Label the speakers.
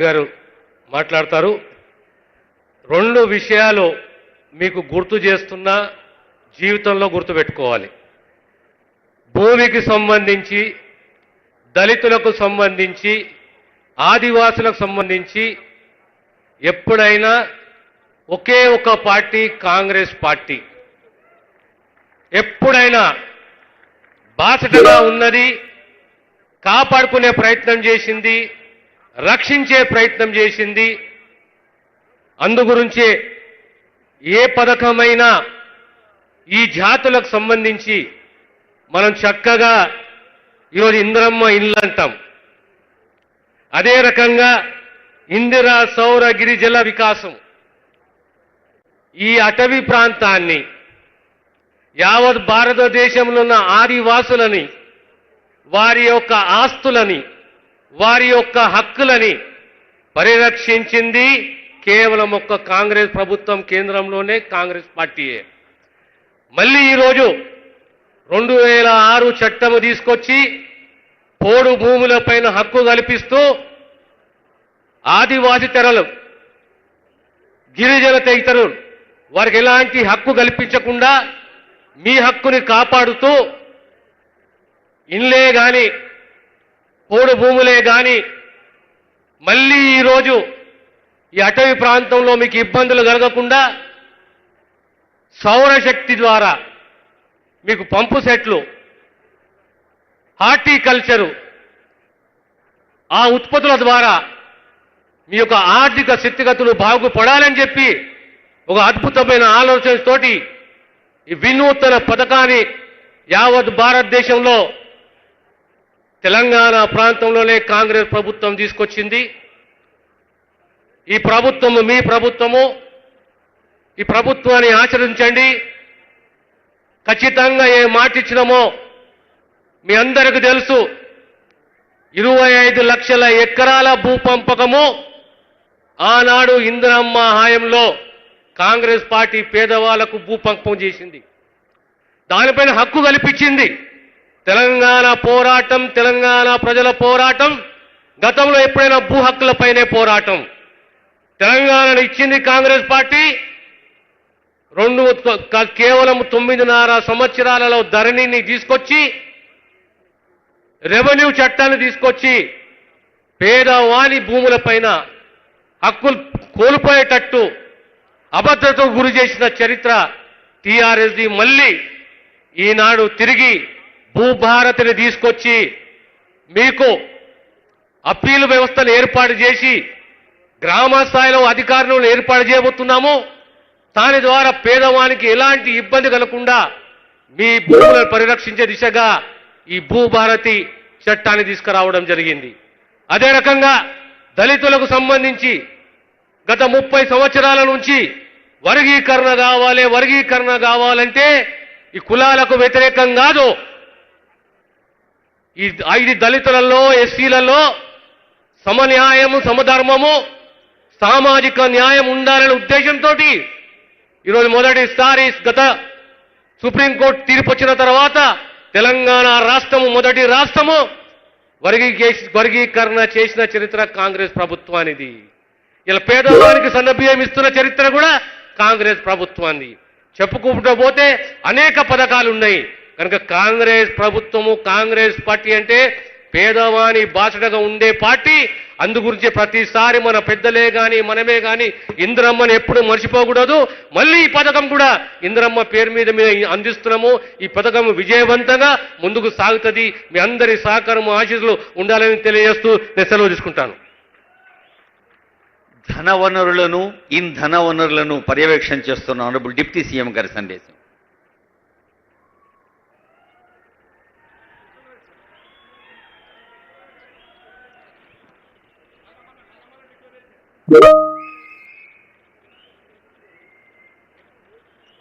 Speaker 1: గారు మాట్లాడతారు. రెండు విషయాలు మీకు గుర్తు చేస్తున్నా, జీవితంలో గుర్తుపెట్టుకోవాలి. భూమికి సంబంధించి, దళితులకు సంబంధించి, ఆదివాసులకు సంబంధించి ఎప్పుడైనా ఒకే ఒక పార్టీ కాంగ్రెస్ పార్టీ ఎప్పుడైనా బాసటగా ఉన్నది, కాపాడుకునే ప్రయత్నం చేసింది, రక్షించే ప్రయత్నం చేసింది. అందుగురించే ఏ పథకమైనా ఈ జాతులకు సంబంధించి మనం చక్కగా ఈరోజు ఇందిరమ్మ ఇల్లు అంటాం. అదే రకంగా ఇందిరా సౌర గిరిజల వికాసం ఈ అటవీ ప్రాంతాన్ని, యావత్ భారతదేశంలో ఉన్న ఆదివాసులని, వారి యొక్క ఆస్తులని, వారి యొక్క హక్కులని పరిరక్షించింది కేవలం ఒక్క కాంగ్రెస్ ప్రభుత్వం, కేంద్రంలోనే కాంగ్రెస్ పార్టీయే. మళ్ళీ ఈరోజు 2006 చట్టము తీసుకొచ్చి పోడు భూములపైన హక్కు కల్పిస్తూ ఆదివాసి తెరలు, గిరిజన ఇతరులు వారికి ఎలాంటి హక్కు కల్పించకుండా మీ హక్కుని కాపాడుతూ ఇన్లే గాని, పోడు భూములే గాని, మళ్ళీ ఈరోజు ఈ అటవీ ప్రాంతంలో మీకు ఇబ్బందులు కలగకుండా సౌరశక్తి ద్వారా మీకు పంపు సెట్లు, హార్టికల్చరు, ఆ ఉత్పత్తుల ద్వారా మీ యొక్క ఆర్థిక స్థితిగతులు బాగుపడాలని చెప్పి ఒక అద్భుతమైన ఆలోచనతోటి ఈ వినూత్న పథకాన్ని యావత్ భారతదేశంలో తెలంగాణ ప్రాంతంలోనే కాంగ్రెస్ ప్రభుత్వం తీసుకొచ్చింది. ఈ ప్రభుత్వము మీ ప్రభుత్వము. ఈ ప్రభుత్వాన్ని ఆచరించండి. ఖచ్చితంగా ఏ మాట ఇచ్చినామో మీ అందరికీ తెలుసు. 25 లక్షల ఎకరాల భూ పంపకము ఆనాడు ఇందిరమ్మ హాయంలో కాంగ్రెస్ పార్టీ పేదవాళ్లకు భూ పంపకం చేసింది. దానిపైన హక్కు కల్పించింది. తెలంగాణ పోరాటం, తెలంగాణ ప్రజల పోరాటం గతంలో ఎప్పుడైనా భూ హక్కులపైనే పోరాటం. తెలంగాణను ఇచ్చింది కాంగ్రెస్ పార్టీ. కేవలం 9.5 సంవత్సరాలలో ధరణిని తీసుకొచ్చి, రెవెన్యూ చట్టాన్ని తీసుకొచ్చి పేదవాని భూములపైన హక్కులు కోల్పోయేటట్టు అభద్రతకు గురి చేసిన చరిత్ర టీఆర్ఎస్ది. మళ్ళీ ఈనాడు తిరిగి భూభారతిని తీసుకొచ్చి మీకు అప్పీలు వ్యవస్థను ఏర్పాటు చేసి గ్రామ స్థాయిలో అధికారులను ఏర్పాటు చేయబోతున్నాము. దాని ద్వారా పేదవానికి ఎలాంటి ఇబ్బంది కలగకుండా మీ భూములను పరిరక్షించే దిశగా ఈ భూభారతి చట్టాన్ని తీసుకురావడం జరిగింది. అదే రకంగా దళితులకు సంబంధించి గత 30 సంవత్సరాల నుంచి వర్గీకరణ కావాలంటే ఈ కులాలకు వ్యతిరేకం కాదు. ఈ దళితులలో, ఎస్సీలలో సమన్యాయము, సమధర్మము, సామాజిక న్యాయం ఉండాలనే ఉద్దేశంతో ఈరోజు మొదటిసారి గత సుప్రీంకోర్టు తీర్పు వచ్చిన తర్వాత తెలంగాణ రాష్ట్రము మొదటి రాష్ట్రము వర్గీకరణ చేసిన చరిత్ర కాంగ్రెస్ ప్రభుత్వానిది. ఇలా పేదవానికి సన్నబియ్యం ఇస్తున్న చరిత్ర కూడా కాంగ్రెస్ ప్రభుత్వాన్ని. చెప్పుకుంటూ పోతే అనేక పథకాలు ఉన్నాయి. కనుక కాంగ్రెస్ ప్రభుత్వము, కాంగ్రెస్ పార్టీ అంటే పేదవాని బాసటగా ఉండే పార్టీ. అందుగురించి ప్రతిసారి మన పెద్దలే గాని, మనమే గాని ఇందిరమ్మని ఎప్పుడు మర్చిపోకూడదు. మళ్ళీ ఈ పథకం కూడా ఇందిరమ్మ పేరు మీద అందిస్తున్నాము. ఈ పథకం విజయవంతంగా ముందుకు సాగుతుంది. మీ అందరి సహకారం, ఆశీస్సులు ఉండాలని తెలియజేస్తూ నేను సెలవు తీసుకుంటాను.
Speaker 2: ధన వనరులను, ఇంధన వనరులను పర్యవేక్షణ చేస్తున్న ఆనరబుల్ డిప్యూటీ సీఎం గారి సందేశం.
Speaker 3: Yeah.